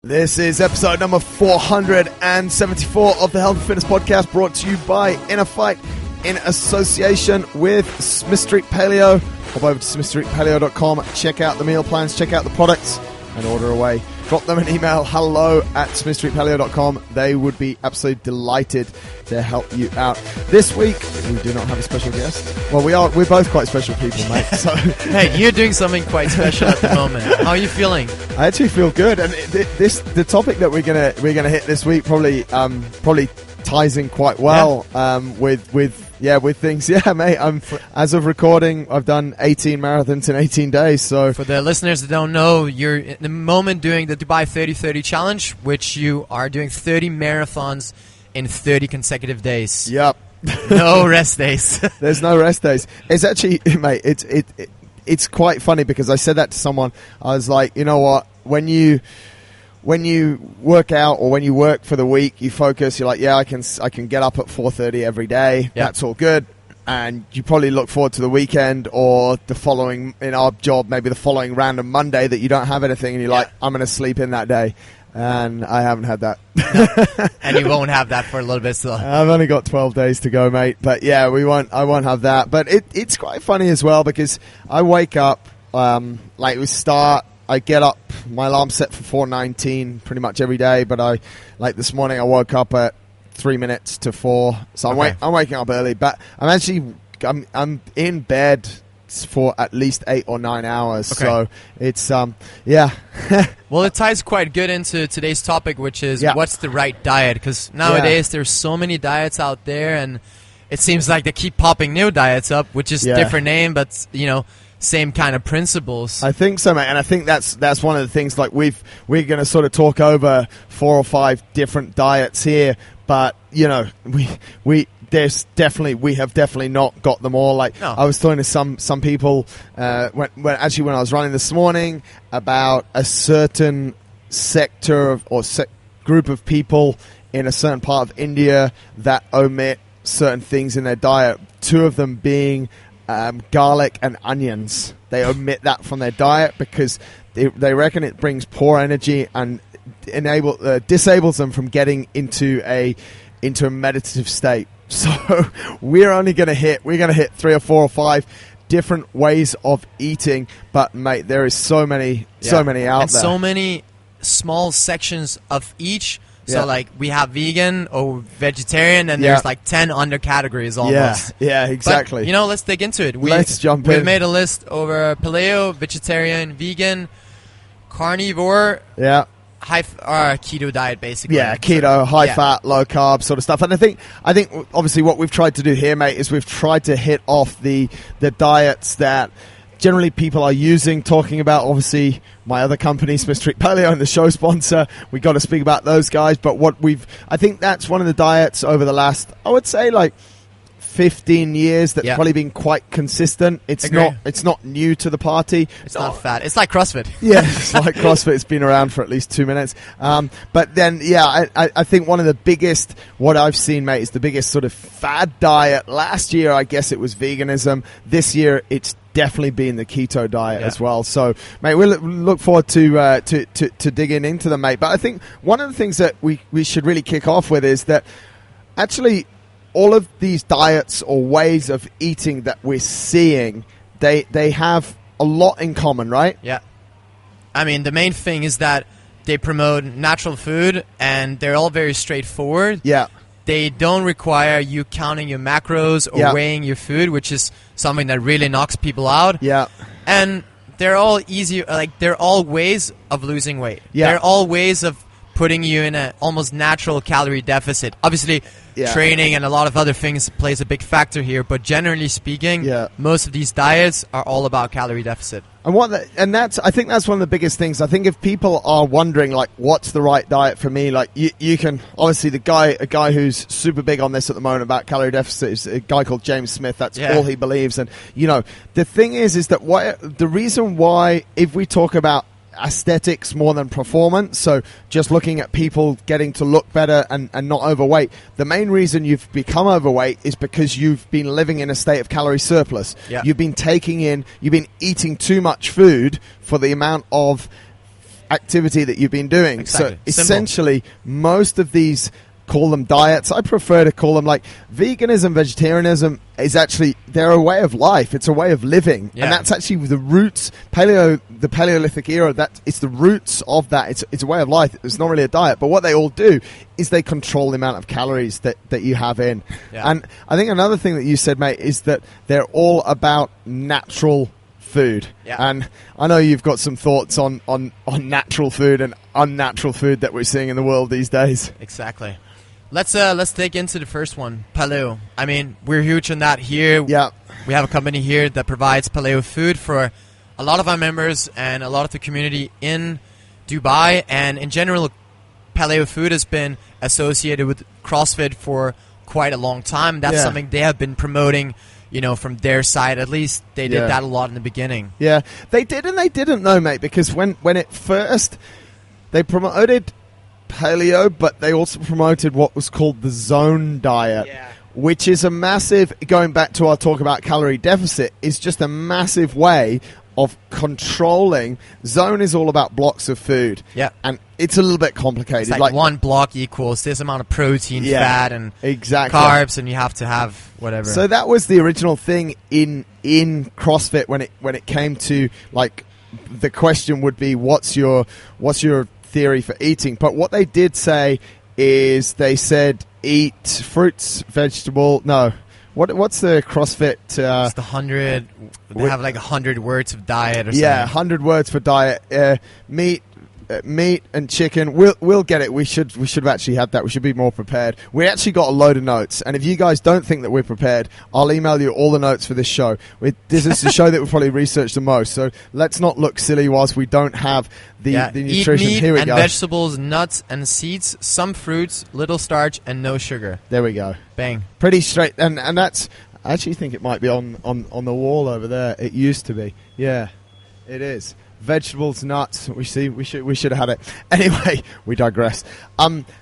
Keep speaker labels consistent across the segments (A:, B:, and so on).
A: This is episode number 474 of the Health and Fitness Podcast, brought to you by InnerFight in association with Smith Street Paleo. Hop over to smithstreetpaleo.com, check out the meal plans, check out the products, and order away. Drop them an email, hello@smithstreetpaleo.com. They would be absolutely delighted to help you out. This week, we do not have a special guest. Well, we're both quite special people, mate. So.
B: Hey, you're doing something quite special at the moment. How are you feeling?
A: I actually feel good, and the topic that we're gonna hit this week probably ties in quite well with things. Yeah, mate. As of recording, I've done 18 marathons in 18 days. So
B: for the listeners that don't know, you're in the moment doing the Dubai 30-30 challenge, which you are doing 30 marathons in 30 consecutive days.
A: Yep.
B: No rest days.
A: There's no rest days. It's actually, mate. It's quite funny because I said that to someone. I was like, you know what? When you work out or when you work for the week, you focus. You're like, yeah, I can get up at 4:30 every day. Yep. That's all good. And you probably look forward to the weekend or the following, in our job, maybe the following random Monday that you don't have anything, and you're like, I'm going to sleep in that day. And I haven't had that.
B: No. And you won't have that for a little bit still.
A: I've only got 12 days to go, mate. But yeah, I won't have that. But it's quite funny as well because I wake up, I get up, my alarm's set for 4:19 pretty much every day. But this morning I woke up at 3 minutes to 4. So I'm waking up early. But I'm in bed for at least 8 or 9 hours. Okay. So it's, yeah.
B: Well, it ties quite good into today's topic, which is what's the right diet? Because nowadays there's so many diets out there, and it seems like they keep popping new diets up, which is different name, but, same kind of principles.
A: I think so, mate, and I think that's one of the things. Like we're going to sort of talk over 4 or 5 different diets here, but we have definitely not got them all. Like no. I was talking to some people when I was running this morning about a certain sector group of people in a certain part of India that omit certain things in their diet. 2 of them being garlic and onions. They omit that from their diet because they reckon it brings poor energy and disables them from getting into a meditative state. So we're going to hit 3 or 4 or 5 different ways of eating, but mate, there is so many out there,
B: so many small sections of each. So we have vegan or vegetarian, and there's 10 under categories almost.
A: Yeah, exactly.
B: But, let's dig into it.
A: Let's jump in.
B: We've made a list over paleo, vegetarian, vegan, carnivore.
A: Yeah.
B: Keto diet, basically.
A: Yeah, keto, high fat, low carb sort of stuff. And I think obviously what we've tried to do here, mate, is we've tried to hit off the diets that generally people are talking about. Obviously, my other company, Smith Street Paleo, and the show sponsor, we got to speak about those guys. But I think that's one of the diets over the last, I would say, 15 years that's probably been quite consistent. It's not new to the party.
B: It's not fat. It's like CrossFit.
A: Yeah, it's like CrossFit. It's been around for at least 2 minutes. But then, I think one of the biggest, what I've seen, mate, is the biggest sort of fad diet. Last year, I guess it was veganism. This year, it's definitely been the keto diet as well. So, mate, we'll look forward to digging into them, mate. But I think one of the things that we should really kick off with is that actually all of these diets or ways of eating that we're seeing, they have a lot in common, right?
B: Yeah. I mean, the main thing is that they promote natural food, and they're all very straightforward. Yeah. They don't require you counting your macros or weighing your food, which is something that really knocks people out. Yeah. And they're all easy, they're all ways of losing weight. Yeah. They're all ways of putting you in an almost natural calorie deficit. Obviously, training and a lot of other things plays a big factor here, but generally speaking, most of these diets are all about calorie deficit.
A: And I think that's one of the biggest things. I think if people are wondering, what's the right diet for me, you can obviously a guy who's super big on this at the moment about calorie deficit is a guy called James Smith. That's all he believes. And the thing is that the reason why, if we talk about aesthetics more than performance, so just looking at people getting to look better and not overweight, the main reason you've become overweight is because you've been living in a state of calorie surplus. You've been eating too much food for the amount of activity that you've been doing.
B: Exactly.
A: So essentially, most of these, call them diets. I prefer to call them like veganism, vegetarianism is actually, they're a way of life. It's a way of living.
B: Yeah.
A: And that's actually the roots, the Paleolithic era, that it's the roots of that. It's a way of life. It's not really a diet. But what they all do is they control the amount of calories that you have in.
B: Yeah.
A: And I think another thing that you said, mate, is that they're all about natural food.
B: Yeah.
A: And I know you've got some thoughts on natural food and unnatural food that we're seeing in the world these days.
B: Exactly. Let's dig into the first one, Paleo. I mean, we're huge on that here.
A: Yeah.
B: We have a company here that provides Paleo food for a lot of our members and a lot of the community in Dubai. And in general, Paleo food has been associated with CrossFit for quite a long time. That's something they have been promoting, from their side. At least they did that a lot in the beginning.
A: Yeah, they did and they didn't know, mate, because when it first, they promoted Paleo, but they also promoted what was called the zone diet, which is a massive, going back to our talk about calorie deficit, is just a massive way of controlling. Zone is all about blocks of food.
B: Yeah.
A: And it's a little bit complicated.
B: It's like one block equals this amount of protein, fat, and carbs, and you have to have whatever.
A: So that was the original thing in CrossFit when it came to, like, the question would be, what's your theory for eating? But what they did say is they said eat fruits, what's the CrossFit?
B: It's the 100. They have like 100 words of diet or something.
A: Yeah, 100 words for diet. Meat and chicken. We'll get it. We should have actually had that. We should be more prepared. We actually got a load of notes, and if you guys don't think that we're prepared, I'll email you all the notes for this show. This is the show that we probably researched the most. So let's not look silly whilst we don't have the nutrition.
B: Eat meat
A: Here we
B: and
A: go.
B: Vegetables, nuts and seeds, some fruits, little starch, and no sugar.
A: There we go.
B: Bang.
A: Pretty straight, and that's. I actually think it might be on the wall over there. It used to be. Yeah, it is. Vegetables, nuts. We should have had it. Anyway, we digress.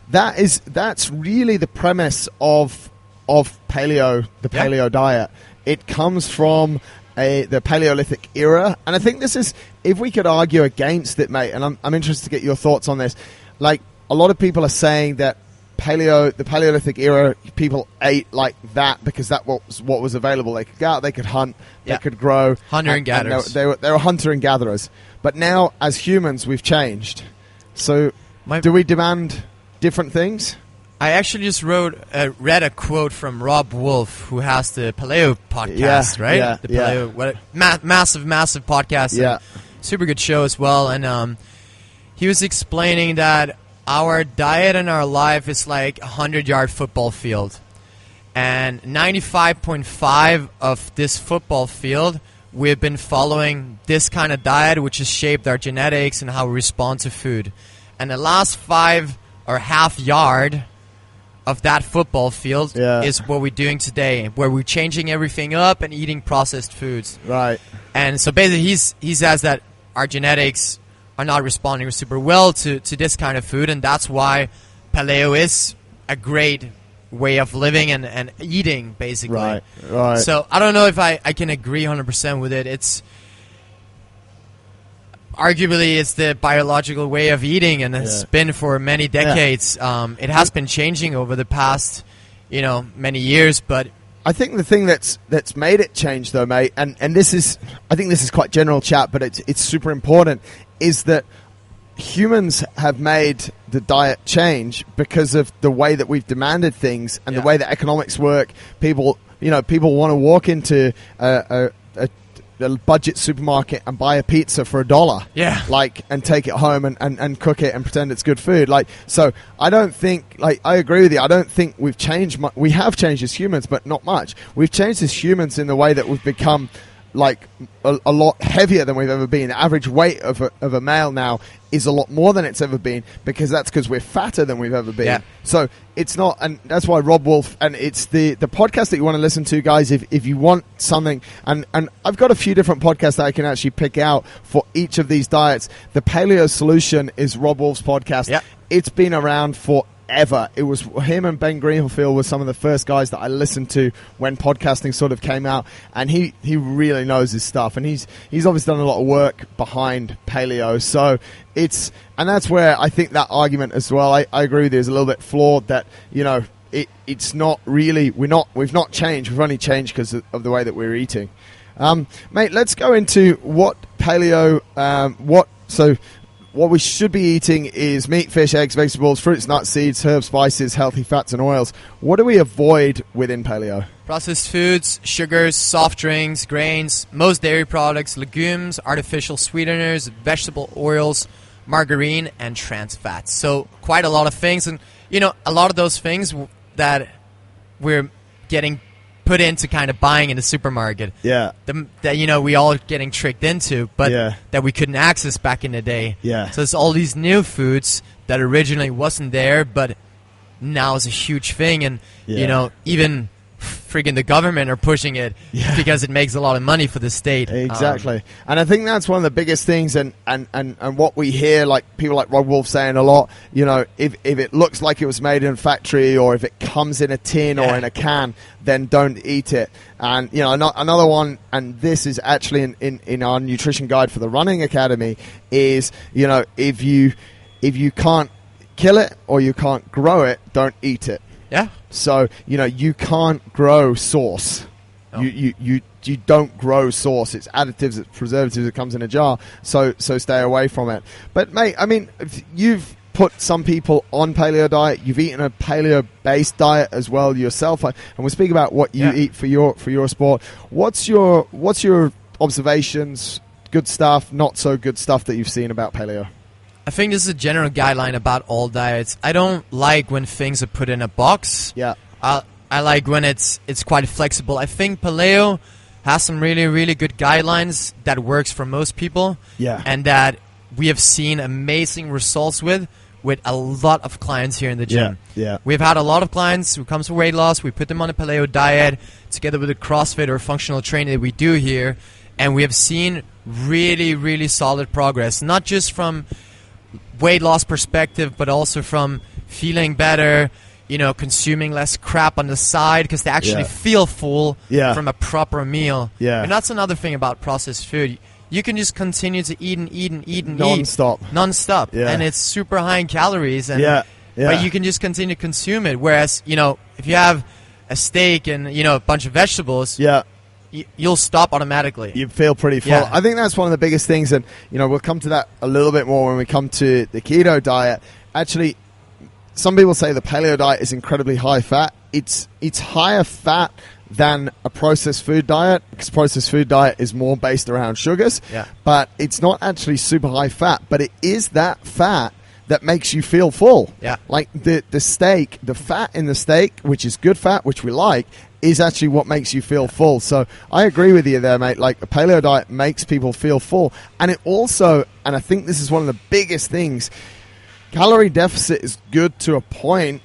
A: That's really the premise of paleo, the paleo diet. It comes from the Paleolithic era, and I think this is, if we could argue against it, mate. And I'm interested to get your thoughts on this. Like, a lot of people are saying that the Paleolithic era, people ate like that because that was what was available. They could go out, they could hunt, they could grow.
B: Hunter and gatherers.
A: They were hunter and gatherers. But now, as humans, we've changed. So, do we demand different things?
B: I actually just read a quote from Rob Wolf, who has the Paleo podcast, right?
A: Yeah,
B: the Paleo, massive podcast.
A: Yeah.
B: Super good show as well. And he was explaining that our diet and our life is like a 100-yard football field. And 95.5 of this football field, we've been following this kind of diet, which has shaped our genetics and how we respond to food. And the last 5 or half yard of that football field is what we're doing today, where we're changing everything up and eating processed foods.
A: Right.
B: And so basically he says that our genetics are not responding super well to this kind of food, and that's why Paleo is a great way of living and eating, basically.
A: Right.
B: So I don't know if I can agree 100% with it. It's arguably it's the biological way of eating, and it's been for many decades. It has been changing over the past, many years, but
A: I think the thing that's made it change, though, mate, and this is, I think this is quite general chat, but it's super important, is that humans have made the diet change because of the way that we've demanded things and the way that economics work. People want to walk into a budget supermarket and buy a pizza for $1. And take it home and cook it and pretend it's good food. So I don't think, I agree with you. I don't think we've changed much. We have changed as humans, but not much. We've changed as humans in the way that we've become a lot heavier than we've ever been. The average weight of a male now is a lot more than it's ever been, because we're fatter than we've ever been.
B: Yeah.
A: So it's not, and that's why Rob Wolf, and it's the podcast that you want to listen to, guys, if you want something, and I've got a few different podcasts that I can actually pick out for each of these diets. The Paleo Solution is Rob Wolf's podcast.
B: Yeah.
A: It's been around for ever. It was him and Ben Greenfield were some of the first guys that I listened to when podcasting sort of came out, and he really knows his stuff, and he's obviously done a lot of work behind paleo. So and that's where I think that argument as well, I agree with you, is a little bit flawed, that, you know, it's not really, we've not changed, we've only changed because of the way that we're eating. Mate, let's go into what paleo, what we should be eating is meat, fish, eggs, vegetables, fruits, nuts, seeds, herbs, spices, healthy fats and oils. What do we avoid within paleo?
B: Processed foods, sugars, soft drinks, grains, most dairy products, legumes, artificial sweeteners, vegetable oils, margarine, and trans fats. So quite a lot of things. And, you know, a lot of those things that we're getting put into kind of buying in the supermarket. Yeah. That, you know, we all getting tricked into, but that we couldn't access back in the day. Yeah. So it's all these new foods that originally wasn't there, but now is a huge thing. And, you know, even freaking the government are pushing it because it makes a lot of money for the state.
A: Exactly. And I think that's one of the biggest things, and what we hear, like people like Rod Wolf saying a lot, you know, if it looks like it was made in a factory, or if it comes in a tin or in a can, then don't eat it. And, you know, another one, and this is actually in our nutrition guide for the Running Academy, is, you know, if you can't kill it or you can't grow it, don't eat it.
B: Yeah.
A: So, you know, you can't grow sauce. No. You don't grow sauce. It's additives, it's preservatives. It comes in a jar. So stay away from it. But, mate, I mean, you've put some people on paleo diet. You've eaten a paleo-based diet as well yourself. And we'll speak about what you eat for your sport. What's your observations, good stuff, not so good stuff that you've seen about paleo?
B: I think this is a general guideline about all diets. I don't like when things are put in a box. Yeah. I like when it's quite flexible. I think paleo has some really, really good guidelines that works for most people. Yeah. And that we have seen amazing results with a lot of clients here in the gym. Yeah. We've had a lot of clients who comes for weight loss. We put them on a paleo diet together with a CrossFit or functional training that we do here. And we have seen really, really solid progress, not just from weight loss perspective, but also from feeling better, you know, consuming less crap on the side because they actually feel full from a proper meal. Yeah. And that's another thing about processed food. You can just continue to eat and eat and eat and non-stop. Yeah. And it's super high in calories. And but you can just continue to consume it. Whereas, you know, if you have a steak and, you know, a bunch of vegetables, you'll stop automatically. You
A: feel pretty full. Yeah. I think that's one of the biggest things, and, you know, we'll come to that a little bit more when we come to the keto diet. Actually, some people say the paleo diet is incredibly high fat. It's higher fat than a processed food diet, because processed food diet is more based around sugars. Yeah. But it's not actually super high fat, but it is that fat that makes you feel full. Yeah. Like the steak, the fat in the steak, which is good fat, which we like, is actually what makes you feel full. So I agree with you there, mate. Like, a paleo diet makes people feel full. And it also, and I think this is one of the biggest things, calorie deficit is good to a point.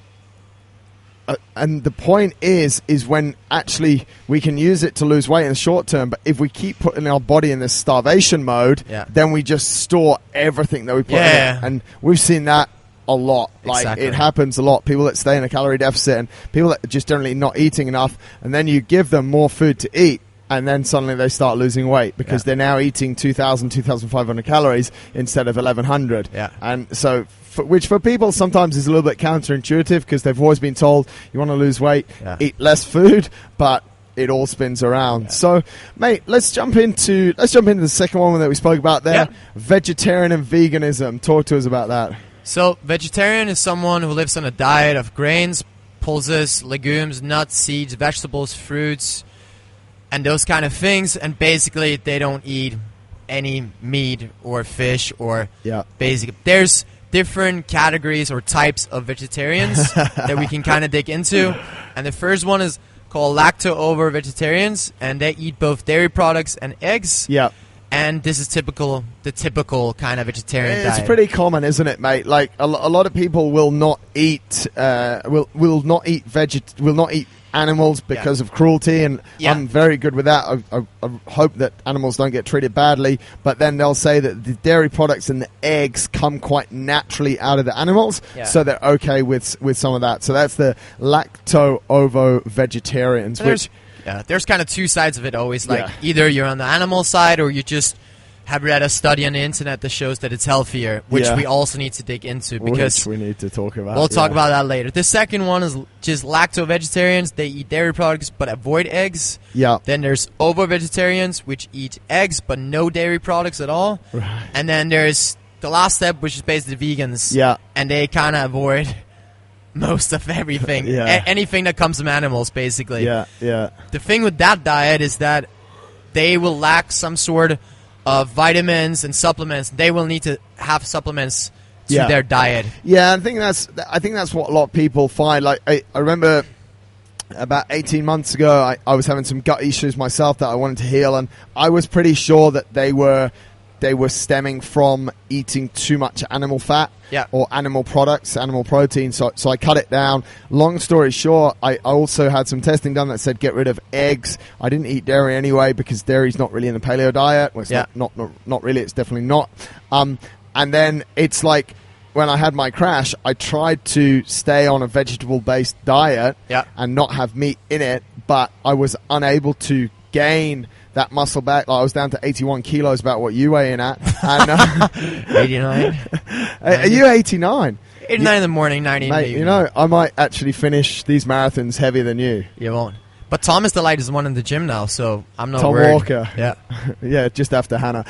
A: And the point is when actually we can use it to lose weight in the short term. But if we keep putting our body in this starvation mode, then we just store everything that we put in it. And we've seen that a lot. Like, it happens a lot. People that stay in a calorie deficit and people that are just generally not eating enough, and then you give them more food to eat, and then suddenly they start losing weight because they're now eating 2,000, 2,500 calories instead of 1,100. Yeah. And so, which for people sometimes is a little bit counterintuitive because they've always been told you want to lose weight, eat less food, but it all spins around. Yeah. So, mate, let's jump into the second one that we spoke about there, vegetarian and veganism. Talk to us about that.
B: So, vegetarian is someone who lives on a diet of grains, pulses, legumes, nuts, seeds, vegetables, fruits, and those kind of things. And basically, they don't eat any meat or fish or basic. There's different categories or types of vegetarians that we can kind of dig into. And the first one is called lacto-ovo vegetarians, and they eat both dairy products and eggs. Yeah. And this is the typical kind of vegetarian diet.
A: It's pretty common, isn't it, mate? Like, a lot of people will not eat animals because of cruelty, and I'm very good with that. I hope that animals don't get treated badly, but then they'll say that the dairy products and the eggs come quite naturally out of the animals, so they're okay with some of that. So that's the lacto-ovo vegetarians, which...
B: Yeah, there's kind of two sides of it always. Like either you're on the animal side or you just have read a study on the internet that shows that it's healthier, which we also need to dig into because
A: we need to talk about.
B: We'll talk about that later. The second one is just lacto-vegetarians. They eat dairy products but avoid eggs.
A: Yeah.
B: Then there's ovo-vegetarians, which eat eggs but no dairy products at all.
A: Right.
B: And then there's the last step, which is basically vegans.
A: Yeah.
B: And they kind of avoid most of everything. Anything that comes from animals, basically.
A: Yeah, yeah.
B: The thing with that diet is that they will lack some sort of vitamins and supplements. They will need to have supplements to their diet.
A: Yeah, I think that's what a lot of people find. Like I remember about 18 months ago, I was having some gut issues myself that I wanted to heal, and I was pretty sure that they were stemming from eating too much animal fat or animal products, animal protein. So I cut it down. Long story short, I also had some testing done that said get rid of eggs. I didn't eat dairy anyway because dairy's not really in the paleo diet. Well, it's not really. It's definitely not. And then it's like when I had my crash, I tried to stay on a vegetable-based diet and not have meat in it, but I was unable to gain that muscle back. Like I was down to 81 kilos, about what you weigh in at. And,
B: 89.
A: Are you 89?
B: 89 in the morning, 90 in the evening.
A: You know, I might actually finish these marathons heavier than you.
B: You won't. But Thomas the Light is the one in the gym now, so I'm not
A: Tom
B: worried.
A: Walker.
B: Yeah.
A: Yeah, just after Hannah.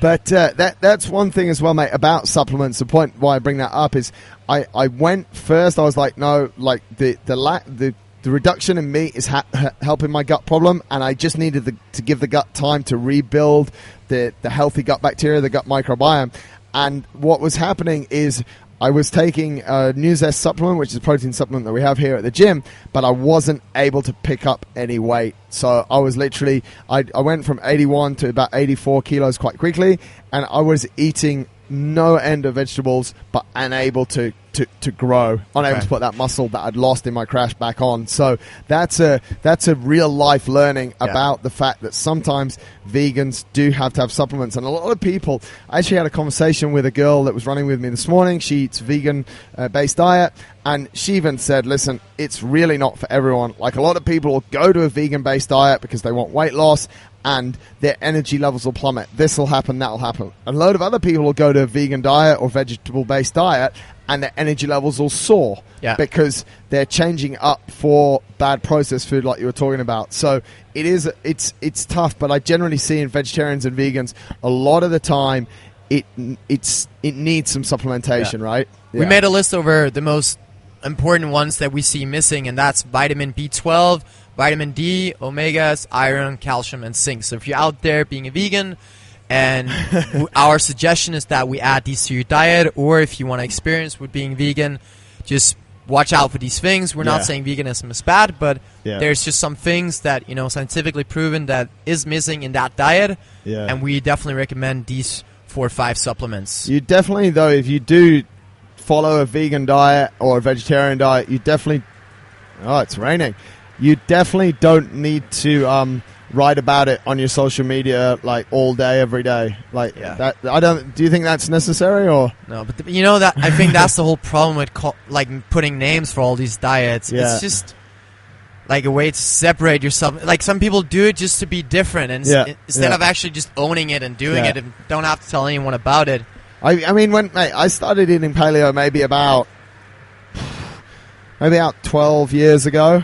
A: But that's one thing as well, mate, about supplements. The point why I bring that up is I went first, I was like, no, like the reduction in meat is helping my gut problem, and I just needed to give the gut time to rebuild the healthy gut bacteria, the gut microbiome. And what was happening is I was taking a Nuzest supplement, which is a protein supplement that we have here at the gym, but I wasn't able to pick up any weight. So I was literally, I went from 81 to about 84 kilos quite quickly, and I was eating no end of vegetables, but unable to grow, unable to put that muscle that I'd lost in my crash back on. So that's a real life learning about the fact that sometimes vegans do have to have supplements. And a lot of people, I actually had a conversation with a girl that was running with me this morning. She eats vegan based diet, and she even said, listen, it's really not for everyone. Like a lot of people will go to a vegan based diet because they want weight loss, and their energy levels will plummet. This will happen, that will happen. A load of other people will go to a vegan diet or vegetable-based diet, and their energy levels will soar because they're changing up for bad processed food like you were talking about. So it's tough, but I generally see in vegetarians and vegans, a lot of the time, it needs some supplementation, right? Yeah.
B: We made a list over the most important ones that we see missing, and that's vitamin B12, vitamin D, omegas, iron, calcium, and zinc. So if you're out there being a vegan, and our suggestion is that we add these to your diet, or if you want to experience with being vegan, just watch out for these things. We're not saying veganism is bad, but there's just some things that, scientifically proven that is missing in that diet, and we definitely recommend these 4 or 5 supplements.
A: You definitely, though, if you do follow a vegan diet or a vegetarian diet, you definitely... Oh, it's raining. You definitely don't need to write about it on your social media like all day, every day. Like that. I don't. Do you think that's necessary or
B: no? But that I think that's the whole problem with putting names for all these diets. Yeah. It's just like a way to separate yourself. Like some people do it just to be different, and instead of actually just owning it and doing it, and don't have to tell anyone about it.
A: I mean, when I started eating paleo maybe about 12 years ago.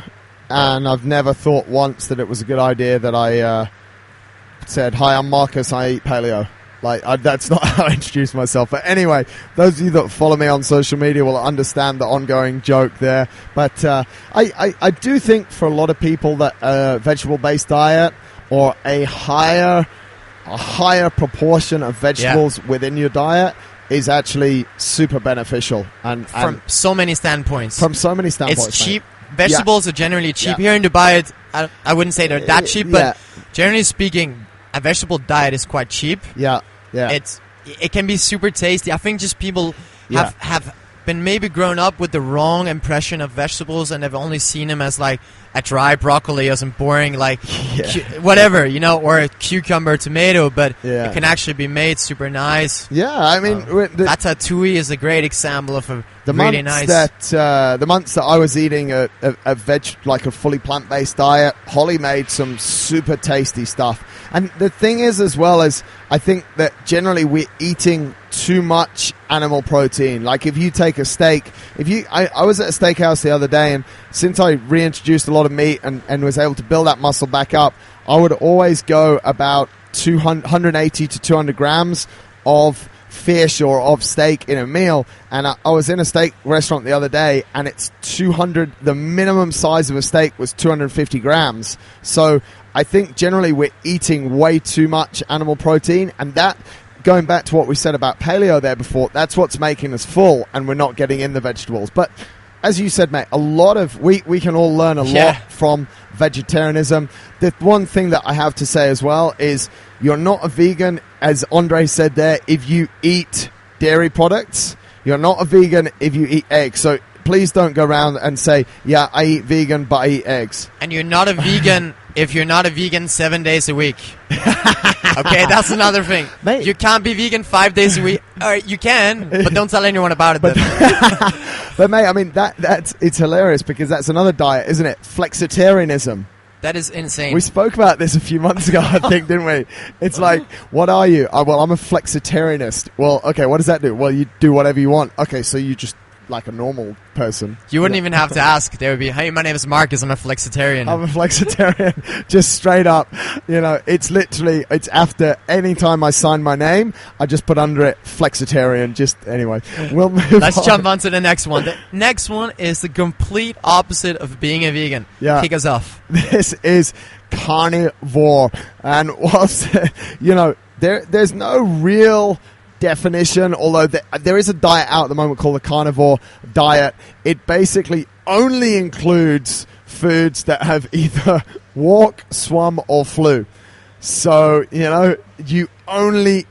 A: And I've never thought once that it was a good idea that I said, "Hi, I'm Marcus. I eat paleo." That's not how I introduced myself. But anyway, those of you that follow me on social media will understand the ongoing joke there. But I do think for a lot of people that a vegetable-based diet or a higher proportion of vegetables within your diet is actually super beneficial. And
B: from so many standpoints. It's cheap. Vegetables are generally cheap. Here in Dubai, I wouldn't say they're that cheap, but generally speaking, a vegetable diet is quite cheap.
A: Yeah.
B: It can be super tasty. I think just people have been maybe grown up with the wrong impression of vegetables and have only seen them as like a dry broccoli or some boring like whatever, you know, or a cucumber, tomato, but it can actually be made super nice.
A: Yeah, I mean,
B: ratatouille is a great example of a really nice.
A: The months that I was eating a a fully plant-based diet, Holly made some super tasty stuff. And the thing is, as well, as I think that generally we're eating too much animal protein. Like if you take a steak, I was at a steakhouse the other day, and since I reintroduced a lot of meat and was able to build that muscle back up, I would always go about 180 to 200 grams of fish or of steak in a meal. And I was in a steak restaurant the other day, and it's 200. The minimum size of a steak was 250 grams. So I think generally we're eating way too much animal protein, and that, going back to what we said about paleo there before, that's what's making us full, and we're not getting in the vegetables. But as you said, mate, a lot of we can all learn a lot from vegetarianism. The one thing that I have to say as well is you're not a vegan, as Andre said there, if you eat dairy products. You're not a vegan if you eat eggs. So please don't go around and say, yeah, I eat vegan, but I eat eggs. And
B: you're not a vegan if you're not a vegan 7 days a week. Okay, that's another thing. Mate. You can't be vegan 5 days a week. You can, but don't tell anyone about it then.
A: But mate, I mean, it's hilarious because that's another diet, isn't it? Flexitarianism.
B: That is insane.
A: We spoke about this a few months ago, I think, didn't we? It's like, what are you? Oh, well, I'm a flexitarianist. Well, okay, what does that do? Well, you do whatever you want. Okay, so you just like a normal person.
B: You wouldn't even have to ask. There would be, hey, my name is Marcus, I'm a flexitarian.
A: I'm a flexitarian. Just straight up. You know, it's literally, it's after any time I sign my name, I just put under it flexitarian. Just anyway, we'll move on.
B: Let's jump on to the next one. The next one is the complete opposite of being a vegan.
A: Yeah.
B: Kick us off.
A: This is carnivore. And whilst, you know, there's no real definition, although there is a diet out at the moment called the carnivore diet. It basically only includes foods that have either walked, swum, or flew. So, you know, you only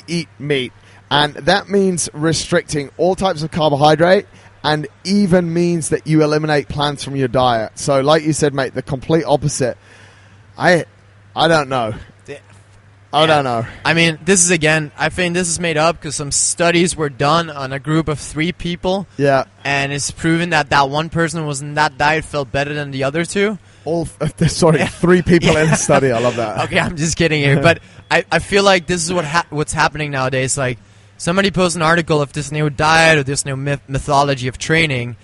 A: eat meat, and that means restricting all types of carbohydrate, and even means that you eliminate plants from your diet. So, like you said, mate, the complete opposite. I don't know. I don't know.
B: I mean, I think this is made up because some studies were done on a group of 3 people.
A: Yeah.
B: And it's proven that one person who was in that diet felt better than the other 2.
A: 3 people in the study. I love that.
B: Okay, I'm just kidding here. But I feel like this is what's happening nowadays. Like, somebody posts an article of this new diet or this new methodology of training,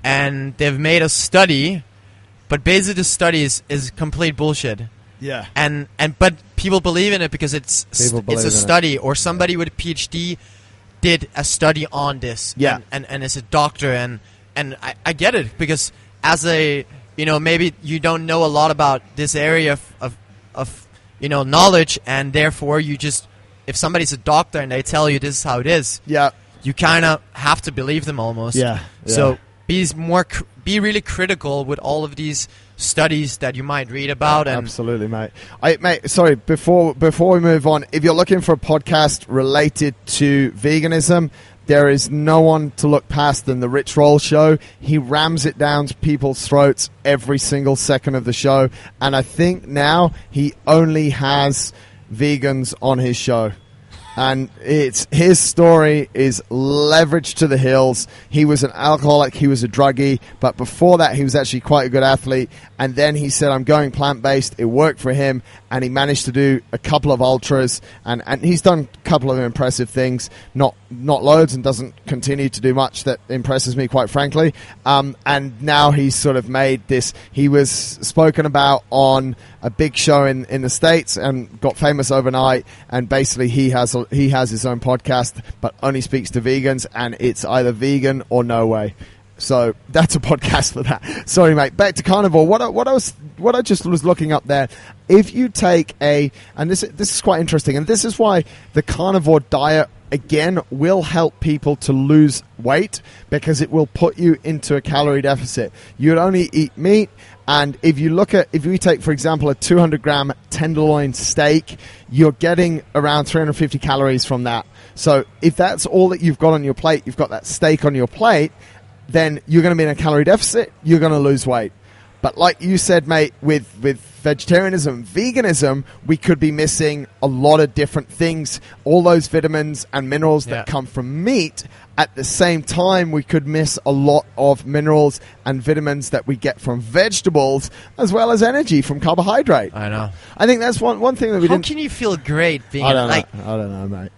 B: and they've made a study, but basically the study is complete bullshit.
A: Yeah.
B: But people believe in it because it's a study, or somebody with a PhD did a study on this.
A: Yeah.
B: And is a doctor, and I get it, because as a, you know, maybe you don't know a lot about this area of you know, knowledge, and therefore you just, if somebody's a doctor and they tell you this is how it is, you kind of have to believe them almost.
A: Yeah.
B: So be really critical with all of these studies that you might read about. And
A: absolutely, mate. Mate, sorry, before we move on, if you're looking for a podcast related to veganism, there is no one to look past than the Rich Roll Show. He rams it down to people's throats every single second of the show, and I think now he only has vegans on his show. And his story is leveraged to the hills. He was an alcoholic, he was a druggie, but before that he was actually quite a good athlete. And then he said, I'm going plant-based. It worked for him, and he managed to do a couple of ultras, and he's done a couple of impressive things, not loads, and doesn't continue to do much that impresses me, quite frankly. And now he's sort of made this. He was spoken about on a big show in the States and got famous overnight, and basically he has his own podcast, but only speaks to vegans, and it's either vegan or no way. So that's a podcast for that. Sorry, mate. Back to carnivore. What I just was looking up there. If you take and this is quite interesting, and this is why the carnivore diet again will help people to lose weight because it will put you into a calorie deficit. You'd only eat meat. And if we take, for example, a 200-gram tenderloin steak, you're getting around 350 calories from that. So if that's all that you've got on your plate, you've got that steak on your plate, then you're going to be in a calorie deficit, you're going to lose weight. But like you said, mate, with vegetarianism, veganism, we could be missing a lot of different things, all those vitamins and minerals that come from meat. At the same time, we could miss a lot of minerals and vitamins that we get from vegetables, as well as energy from carbohydrate.
B: I know.
A: I think that's one thing that we didn't...
B: How can you feel great being...
A: I don't know, mate.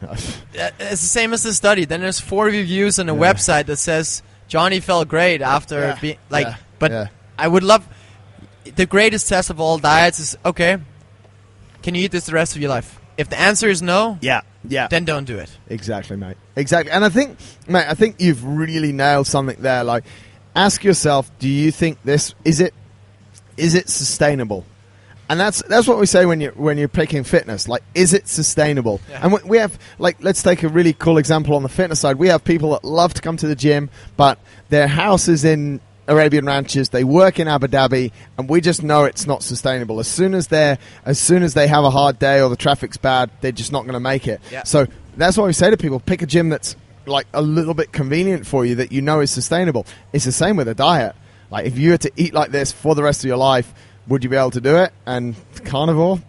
B: It's the same as the study. Then there's 4 reviews on a website that says Johnny felt great after being... I would love... The greatest test of all diets is, okay, can you eat this the rest of your life? If the answer is no, then don't do it.
A: Exactly, mate. Exactly. And I think you've really nailed something there. Like, ask yourself, do you think this is it sustainable? And that's what we say when you're picking fitness. Like, is it sustainable? Yeah. And we have, like, let's take a really cool example on the fitness side. We have people that love to come to the gym, but their house is in Arabian ranches, they work in Abu Dhabi, and we just know it's not sustainable. As soon as they have a hard day or the traffic's bad, they're just not going to make it. Yeah. So that's why we say to people, pick a gym that's like a little bit convenient for you that you know is sustainable. It's the same with a diet. Like, if you were to eat like this for the rest of your life, would you be able to do it? And carnivore?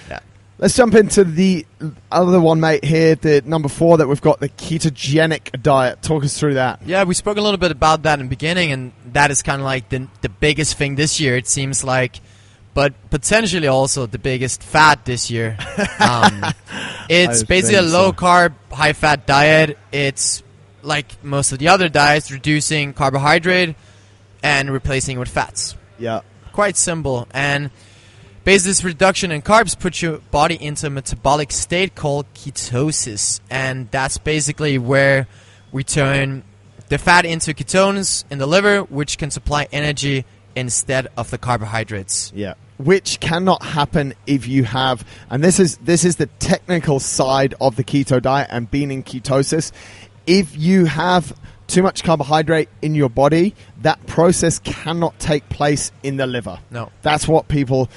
A: Yeah. Let's jump into the other one, mate, here, the number 4 that we've got, the ketogenic diet. Talk us through that.
B: Yeah, we spoke a little bit about that in the beginning, and that is kind of like the biggest thing this year, it seems like, but potentially also the biggest fad this year. It's basically a low-carb, high-fat diet. It's like most of the other diets, reducing carbohydrate and replacing it with fats.
A: Yeah.
B: Quite simple. And basically, this reduction in carbs puts your body into a metabolic state called ketosis. And that's basically where we turn the fat into ketones in the liver, which can supply energy instead of the carbohydrates.
A: Yeah. Which cannot happen if you have, and this is the technical side of the keto diet and being in ketosis. If you have too much carbohydrate in your body, that process cannot take place in the liver.
B: No.
A: That's the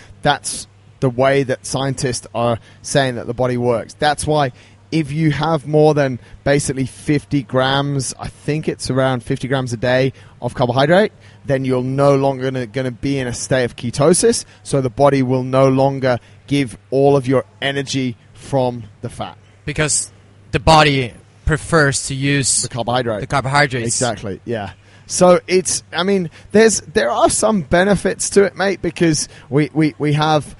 A: way that scientists are saying that the body works. That's why if you have more than basically 50 grams, I think it's around 50 grams a day of carbohydrate, then you're no longer going to be in a state of ketosis, so the body will no longer give all of your energy from the fat.
B: Because the body prefers to use
A: the carbohydrates. Exactly, yeah. So there are some benefits to it, mate, because we have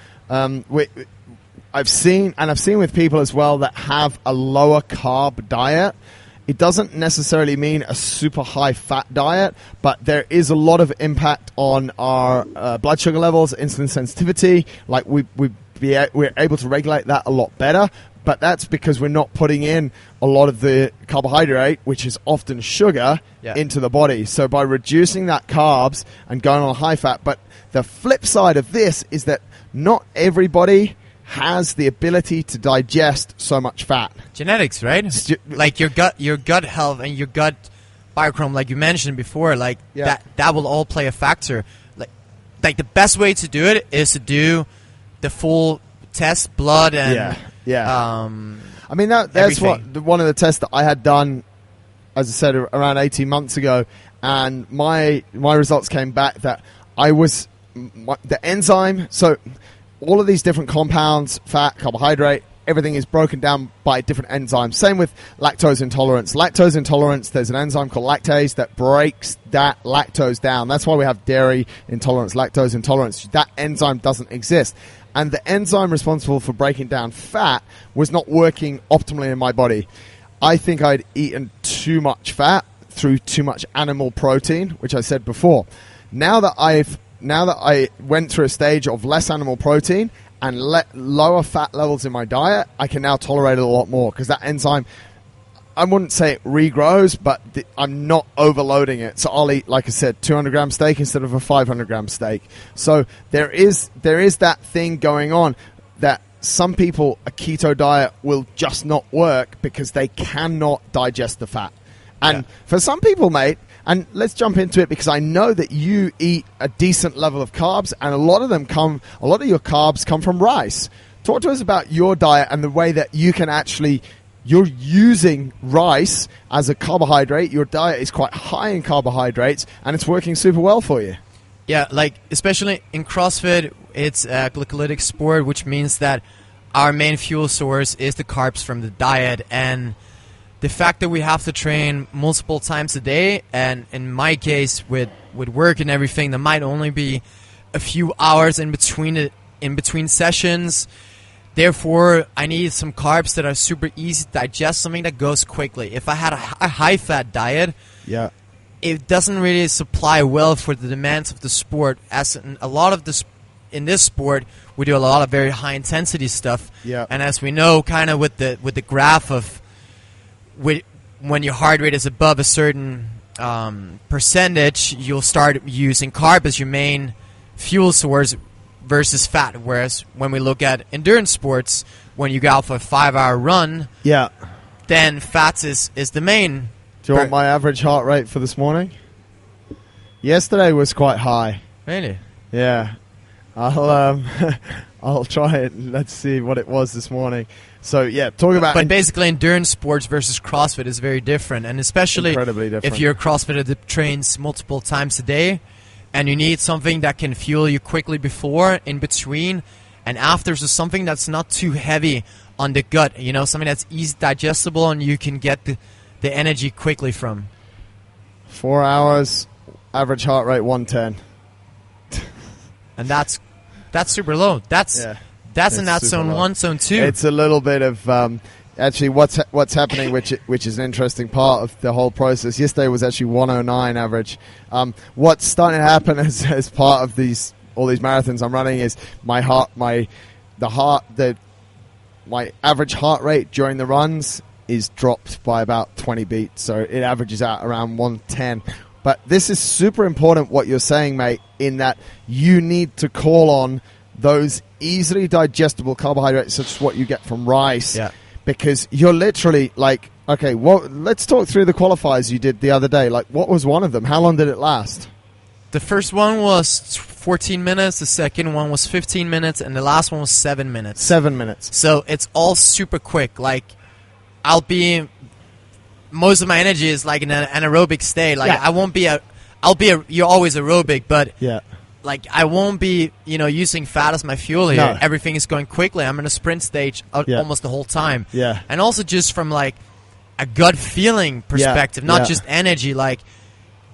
A: I've seen with people as well that have a lower carb diet. It doesn't necessarily mean a super high fat diet, but there is a lot of impact on our blood sugar levels, insulin sensitivity. Like we're able to regulate that a lot better. But that's because we're not putting in a lot of the carbohydrate, which is often sugar, into the body. So by reducing that carbs and going on high fat, but the flip side of this is that not everybody has the ability to digest so much fat.
B: Genetics, right? Like your gut health and your gut biochrome, like you mentioned before, like that will all play a factor. Like the best way to do it is to do the full test, blood and
A: I mean that's one of the tests that I had done, as I said, around 18 months ago, and my results came back that I was the enzyme. So all of these different compounds, fat, carbohydrate, everything is broken down by different enzymes. Same with lactose intolerance. Lactose intolerance, there's an enzyme called lactase that breaks that lactose down. That's why we have dairy intolerance, lactose intolerance. That enzyme doesn't exist. And the enzyme responsible for breaking down fat was not working optimally in my body. I think I'd eaten too much fat through too much animal protein, which I said before. Now that I went through a stage of less animal protein and lower fat levels in my diet, I can now tolerate it a lot more because that enzyme, I wouldn't say it regrows, but I'm not overloading it. So I'll eat, like I said, 200-gram steak instead of a 500-gram steak. So there is that thing going on that some people, a keto diet will just not work because they cannot digest the fat. And for some people, mate, and let's jump into it because I know that you eat a decent level of carbs, and a lot of your carbs come from rice. Talk to us about your diet and the way that you can actually, you're using rice as a carbohydrate. Your diet is quite high in carbohydrates, and it's working super well for you.
B: Yeah, like especially in CrossFit, it's a glycolytic sport, which means that our main fuel source is the carbs from the diet. And the fact that we have to train multiple times a day, and in my case with work and everything, there might only be a few hours in between sessions. Therefore, I need some carbs that are super easy to digest, something that goes quickly. If I had a high-fat diet, it doesn't really supply well for the demands of the sport. As in a lot of in this sport, we do a lot of very high-intensity stuff. And as we know, kind of with the graph of when your heart rate is above a certain percentage, you'll start using carb as your main fuel source versus fat. Whereas when we look at endurance sports, when you go out for a 5-hour run, then fats is the main.
A: Do you want my average heart rate for this morning? Yesterday was quite high.
B: Really?
A: Yeah. I'll try it. Let's see what it was this morning. So talk about.
B: But basically, endurance sports versus CrossFit is very different, and especially if you're a CrossFitter that trains multiple times a day, and you need something that can fuel you quickly before, in between, and after. So something that's not too heavy on the gut. You know, something that's easy digestible, and you can get the energy quickly from.
A: 4 hours, average heart rate 110.
B: And that's super low. That's in that zone low. 1, zone 2.
A: It's a little bit of actually what's happening, which is an interesting part of the whole process. Yesterday was actually 109 average. What's starting to happen as part of all these marathons I'm running is my average heart rate during the runs is dropped by about 20 beats, so it averages out around 110. But this is super important what you're saying, mate, in that you need to call on those easily digestible carbohydrates such as what you get from rice, because you're literally like, okay, well, let's talk through the qualifiers you did the other day. Like, what was one of them? How long did it last?
B: The first one was 14 minutes, the second one was 15 minutes, and the last one was 7 minutes. 7 minutes. So it's all super quick. Like, most of my energy is like in an anaerobic state. Like you're always aerobic, but like I won't be, using fat as my fuel here. No. Everything is going quickly. I'm in a sprint stage almost the whole time. Yeah. And also just from like a gut feeling perspective, not just energy. Like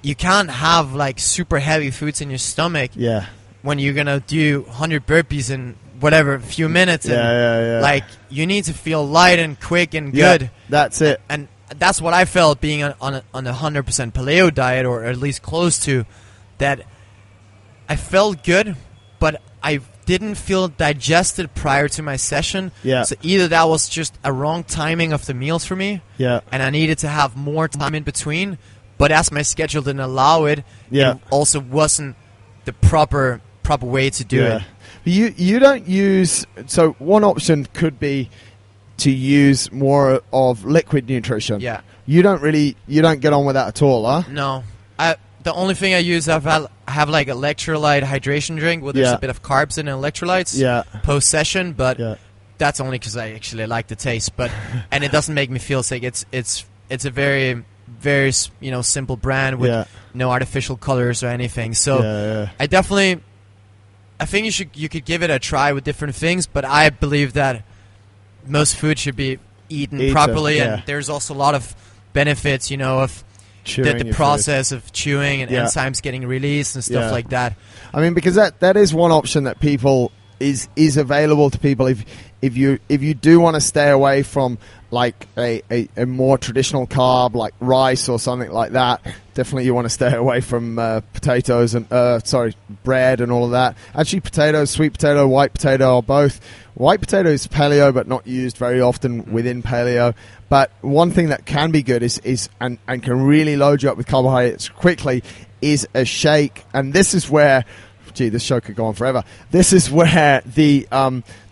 B: you can't have like super heavy foods in your stomach. Yeah. When you're gonna do 100 burpees in whatever few minutes. And like you need to feel light and quick and good. That's it. And that's what I felt being on a 100% paleo diet, or at least close to that. I felt good, but I didn't feel digested prior to my session. Yeah. So either that was just a wrong timing of the meals for me, and I needed to have more time in between. But as my schedule didn't allow it, it also wasn't the proper way to do it. You don't use. So one option could be to use more of liquid nutrition. Yeah. You don't get on with that at all, huh? No. The only thing I use, I have like electrolyte hydration drink where there's a bit of carbs and electrolytes post session, but that's only because I actually like the taste. But and it doesn't make me feel sick. It's a very, very simple brand with no artificial colors or anything. So I think you could give it a try with different things, but I believe that most food should be eaten properly, and there's also a lot of benefits, of the process of chewing and enzymes getting released and stuff like that. I mean, because that is one option that people is available to people if you do want to stay away from like a more traditional carb like rice or something like that. Definitely you want to stay away from potatoes and bread and all of that. Actually, potatoes, sweet potato, white potato are both. White potato is paleo, but not used very often within paleo. But one thing that can be good is and can really load you up with carbohydrates quickly is a shake. And this is where, this show could go on forever. This is where the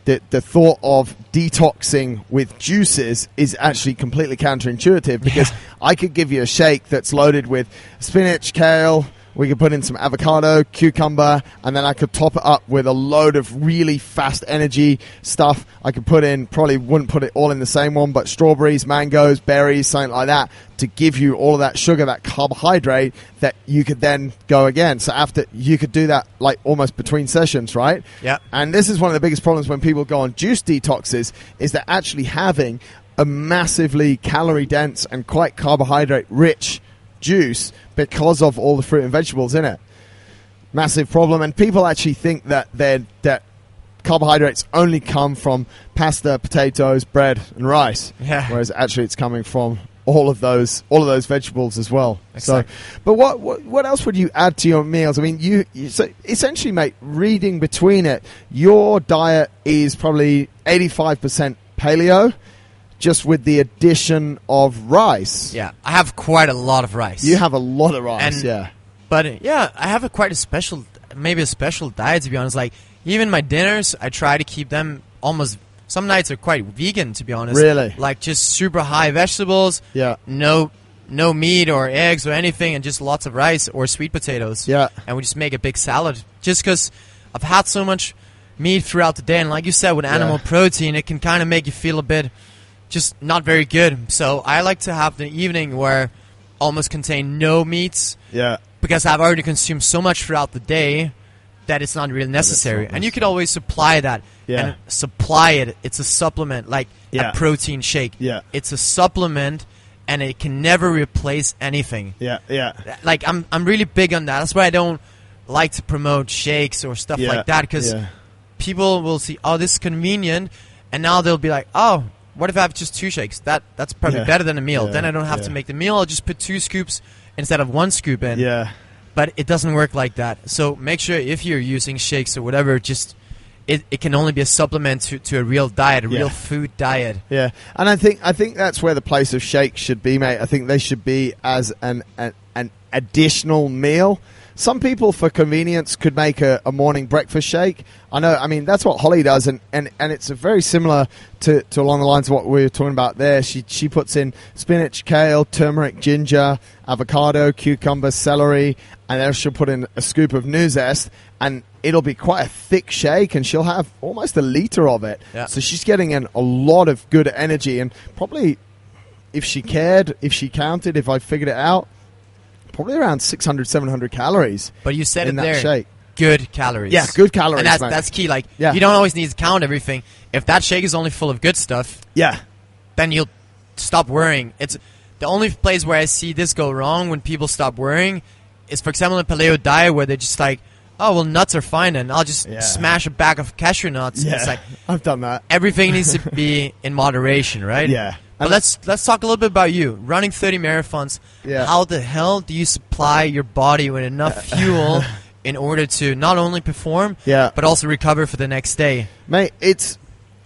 A: the thought of detoxing with juices is actually completely counterintuitive, because I could give you a shake that's loaded with spinach, kale, we could put in some avocado, cucumber, and then I could top it up with a load of really fast energy stuff. I could put in, probably wouldn't put it all in the same one, but strawberries, mangoes, berries, something like that, to give you all of that sugar, that carbohydrate that you could then go again. So after, you could do that like almost between sessions, right?
B: Yeah.
A: And this is one of the biggest problems when people go on juice detoxes, is they're actually having a massively calorie dense and quite carbohydrate rich juice because of all the fruit and vegetables in it. Massive problem. And people actually think that carbohydrates only come from pasta, potatoes, bread, and rice.
B: Yeah.
A: Whereas actually it's coming from all of those vegetables as well.
B: Exactly.
A: So, but what else would you add to your meals? I mean, you so essentially, mate, reading between it, your diet is probably 85% paleo, just with the addition of rice.
B: Yeah, I have quite a lot of rice.
A: You have a lot of rice, yeah.
B: But yeah, I have a special diet, to be honest. Like, even my dinners, I try to keep them almost, some nights are quite vegan, to be honest.
A: Really?
B: Like, just super high vegetables.
A: Yeah.
B: No meat or eggs or anything, and just lots of rice or sweet potatoes.
A: Yeah.
B: And we just make a big salad. Just because I've had so much meat throughout the day, and like you said, with animal protein, it can kind of make you feel a bit just not very good. So I like to have the evening where almost contain no meats.
A: Yeah.
B: Because I've already consumed so much throughout the day that it's not really necessary. And you could always supply that.
A: Yeah.
B: And supply it. It's a supplement, like a protein shake.
A: Yeah.
B: It's a supplement, and it can never replace anything.
A: Yeah. Yeah.
B: Like, I'm really big on that. That's why I don't like to promote shakes or stuff like that, because people will see, oh, this is convenient, and now they'll be like, oh, what if I have just 2 shakes? That's probably better than a meal. Then I don't have to make the meal. I'll just put 2 scoops instead of 1 scoop in.
A: Yeah.
B: But it doesn't work like that. So make sure, if you're using shakes or whatever, just it can only be a supplement to a real diet, a real food diet.
A: Yeah. And I think that's where the place of shakes should be, mate. I think they should be as an additional meal. Some people, for convenience, could make a morning breakfast shake. I know, I mean, that's what Holly does, and it's very similar to along the lines of what we were talking about there. She puts in spinach, kale, turmeric, ginger, avocado, cucumber, celery, and then she'll put in a scoop of new zest, and it'll be quite a thick shake, and she'll have almost a liter of it. Yeah. So she's getting in a lot of good energy, and probably, if she cared, if she counted, if I figured it out, probably around 600, 700 calories.
B: But you said
A: in
B: it
A: that
B: there.
A: Shake.
B: Good calories.
A: Yeah, good calories.
B: And that's key. Like, you don't always need to count everything. If that shake is only full of good stuff, then you'll stop worrying. It's the only place where I see this go wrong when people stop worrying is, for example, in Paleo diet, where they're just like, oh, well, nuts are fine, and I'll just smash a bag of cashew nuts.
A: Yeah,
B: it's like,
A: I've done that.
B: Everything needs to be in moderation, right?
A: Yeah.
B: But let's talk a little bit about you. Running 30 marathons, how the hell do you supply your body with enough fuel in order to not only perform, but also recover for the next day?
A: Mate,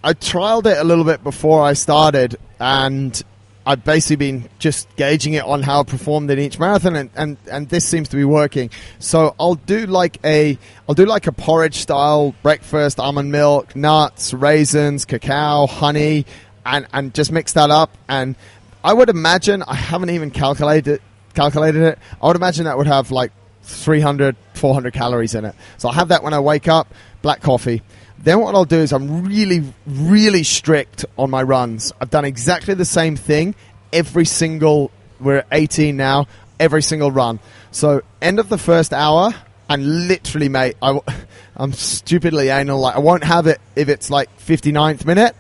A: I trialed it a little bit before I started, and I've basically been just gauging it on how I performed in each marathon, and this seems to be working. So I'll do like a porridge style breakfast: almond milk, nuts, raisins, cacao, honey, and just mix that up. And I would imagine, I haven't even calculated it, I would imagine that would have like 300, 400 calories in it. So I'll have that when I wake up, black coffee. Then what I'll do is I'm really, really strict on my runs. I've done exactly the same thing we're at 18 now, every single run. So end of the first hour, and literally, mate, I'm stupidly anal. Like, I won't have it if it's like 59th minute,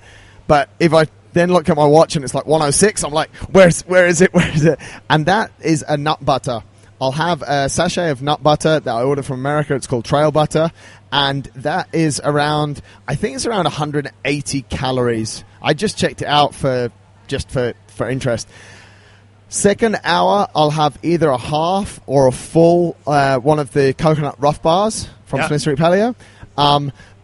A: but if I then look at my watch and it's like 106, I'm like, where is it? And that is a nut butter. I'll have a sachet of nut butter that I ordered from America. It's called Trail Butter, and that is around 180 calories. I just checked it out for interest. Second hour, I'll have either a half or a full one of the coconut rough bars from Smith Street Paleo.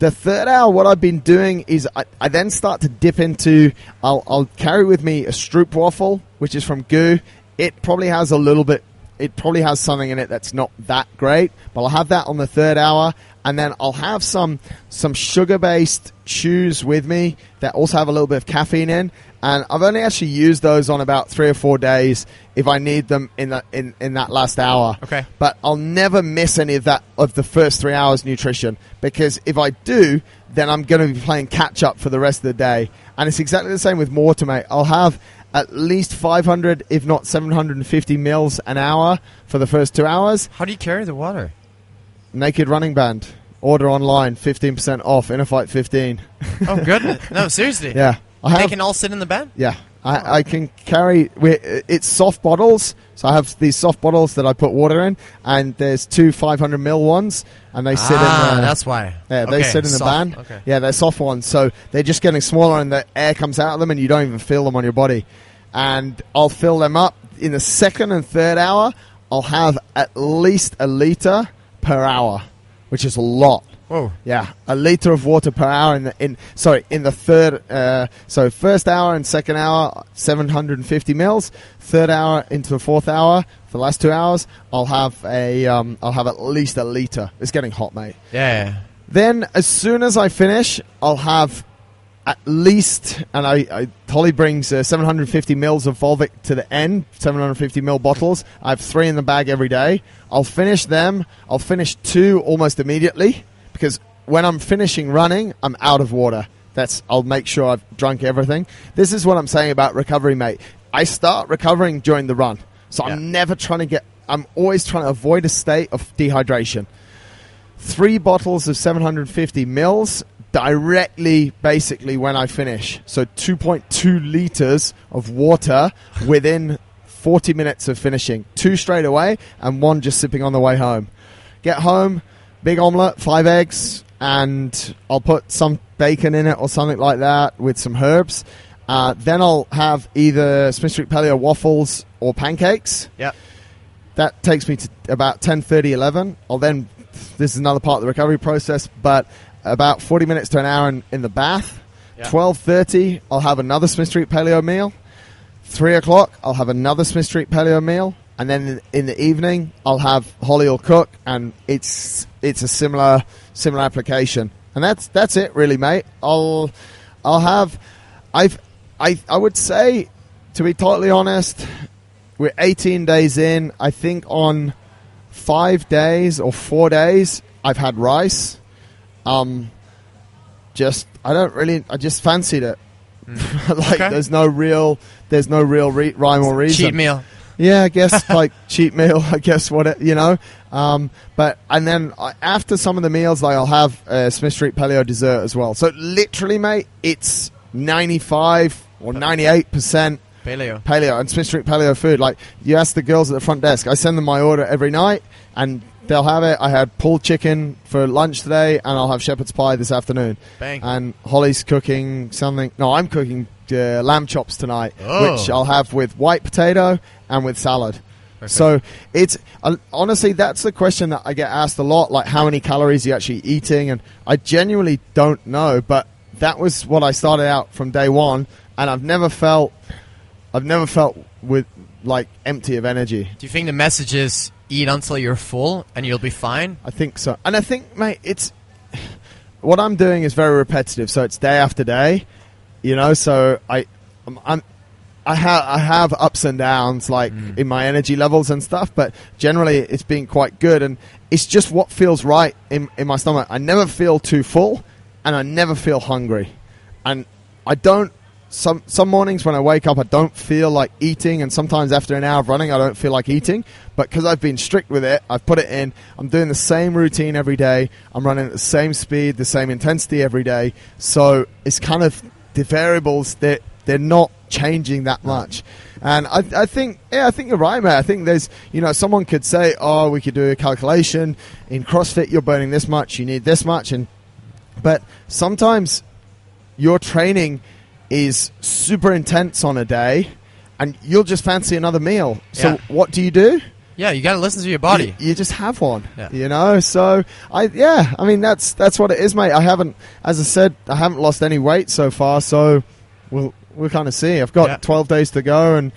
A: The third hour, what I've been doing is I then start to dip into, I'll carry with me a Stroop waffle, which is from Goo. It probably has a little bit it probably has something in it that's not that great, but I'll have that on the third hour, and then I'll have some sugar-based chews with me that also have a little bit of caffeine in, and I've only actually used those on about 3 or 4 days if I need them in that last hour.
B: Okay.
A: But I'll never miss any of the first 3 hours nutrition, because if I do, then I'm going to be playing catch-up for the rest of the day. And it's exactly the same with water, mate. I'll have at least 500, if not 750 mils an hour for the first 2 hours.
B: How do you carry the water?
A: Naked running band. Order online, 15% off, InnerFight 15.
B: Oh, goodness. No, seriously.
A: Yeah.
B: They can all sit in the band?
A: Yeah. I can carry... It's soft bottles, so I have these soft bottles that I put water in, and there's 2 500 mil ones, and they sit in the...
B: that's why.
A: Yeah, they sit in the band.
B: Okay.
A: Yeah, they're soft ones, so they're just getting smaller, and the air comes out of them, and you don't even feel them on your body. And I'll fill them up. In the second and third hour, I'll have at least a liter per hour, which is a lot.
B: Whoa.
A: Yeah, a liter of water per hour in the third. So first hour and second hour, 750 mils. Third hour into the fourth hour, for the last 2 hours, I'll have at least a liter. It's getting hot, mate.
B: Yeah.
A: Then as soon as I finish, I'll have at least, and Holly brings 750 mils of Volvic to the end, 750 mil bottles. I have 3 in the bag every day. I'll finish them. I'll finish 2 almost immediately, because when I'm finishing running, I'm out of water. I'll make sure I've drunk everything. This is what I'm saying about recovery, mate. I start recovering during the run. So I'm always trying to avoid a state of dehydration. 3 bottles of 750 mils directly, basically, when I finish. So 2.2 liters of water within 40 minutes of finishing. 2 straight away, and 1 just sipping on the way home. Get home, big omelette, 5 eggs, and I'll put some bacon in it or something like that with some herbs. Then I'll have either Smith Street Paleo waffles or pancakes.
B: Yep.
A: That takes me to about 10:30, 11. This is another part of the recovery process, but about 40 minutes to an hour in the bath. Yep. 12:30, I'll have another Smith Street Paleo meal. 3 o'clock, I'll have another Smith Street Paleo meal. And then in the evening, I'll have Holly will cook, and it's a similar application. And that's it, really, mate. I would say, to be totally honest, we're 18 days in. I think on 5 days or 4 days, I've had rice. I just fancied it.
B: Okay.
A: There's no real rhyme or reason.
B: Cheat meal.
A: Yeah, I guess cheat meal. I guess but and then after some of the meals, I'll have Smith Street Paleo dessert as well. So literally, mate, it's 95 or 98% Paleo and Smith Street Paleo food. Like, you ask the girls at the front desk, I send them my order every night, and they'll have it. I had pulled chicken for lunch today, and I'll have shepherd's pie this afternoon.
B: Bang.
A: And Holly's cooking something. No, I'm cooking lamb chops tonight, which I'll have with white potato and with salad.
B: Perfect.
A: So it's honestly, that's the question that I get asked a lot, like how many calories are you actually eating, and I genuinely don't know, but that was what I started out from day one, and I've never felt with like empty of energy.
B: Do you think the message is eat until you're full and you'll be fine?
A: I think so. And I think, mate, it's what I'm doing is very repetitive, so it's day after day, so I have ups and downs, like in my energy levels and stuff, but generally it's been quite good, and it's just what feels right in my stomach. I never feel too full, and I never feel hungry, and I don't. Some mornings when I wake up, I don't feel like eating, and sometimes after an hour of running, I don't feel like eating. But because I've been strict with it, I've put it in. I'm doing the same routine every day. I'm running at the same speed, the same intensity every day. So it's kind of the variables that they're not changing that much. And I think you're right, mate. I think there's, someone could say, oh, we could do a calculation. In CrossFit, you're burning this much, you need this much. But sometimes your training is super intense on a day, and you'll just fancy another meal. So what do?
B: Yeah, you got to listen to your body.
A: You just have one, So that's what it is, mate. As I said, I haven't lost any weight so far. So we'll kind of see. I've got 12 days to go, and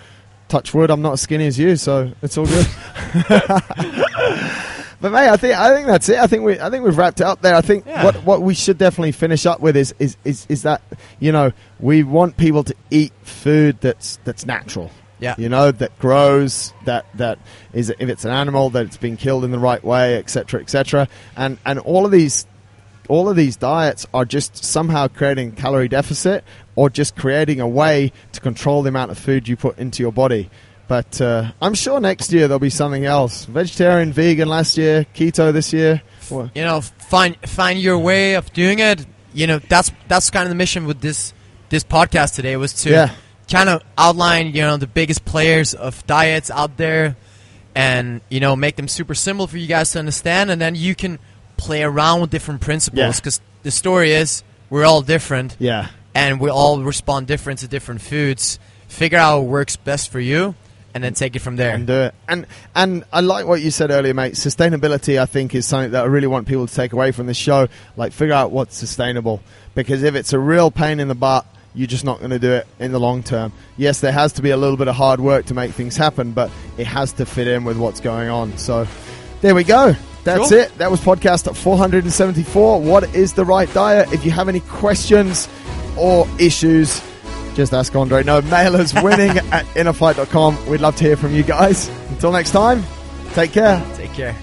A: touch wood, I'm not as skinny as you, so it's all good. But mate, I think that's it. I think we've wrapped it up there. I think what we should definitely finish up with is that, you know, we want people to eat food that's natural.
B: Yeah.
A: You know, that grows, that is, if it's an animal, that it's been killed in the right way, etc., etc. And all of these diets are just somehow creating calorie deficit or just creating a way to control the amount of food you put into your body. But I'm sure next year there'll be something else. Vegetarian, vegan last year, keto this year.
B: You know, find your way of doing it. You know, that's kind of the mission with this podcast today, was to kind of outline, you know, the biggest players of diets out there, and, you know, make them super simple for you guys to understand, and then you can play around with different principles, because the story is we're all different, and we all respond different to different foods. Figure out what works best for you, and then take it from there.
A: And do it. And I like what you said earlier, mate. Sustainability, I think, is something that I really want people to take away from this show. Like, figure out what's sustainable. Because if it's a real pain in the butt, you're just not going to do it in the long term. Yes, there has to be a little bit of hard work to make things happen, but it has to fit in with what's going on. So, there we go. That's it. That was podcast 474. What is the right diet? If you have any questions or issues, just ask Andre. No, mail us winning at InnerFight.com. We'd love to hear from you guys. Until next time, take care.
B: Take care.